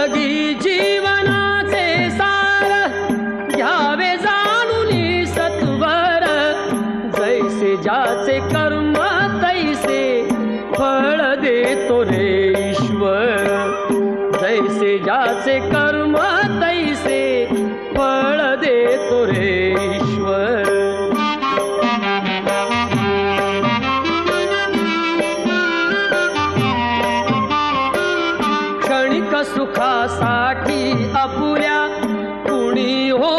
जिंदगी जीवनाचे सार घ्यावे जाणून सत्वर जैसे ज्याचे कर्म तैसे फळ देतो रे ईश्वर जैसे ज्याचे कर्म तैसे फळ देतो रे ईश्वर क्षणिक सुखासाठी अपुऱ्या कुणी हो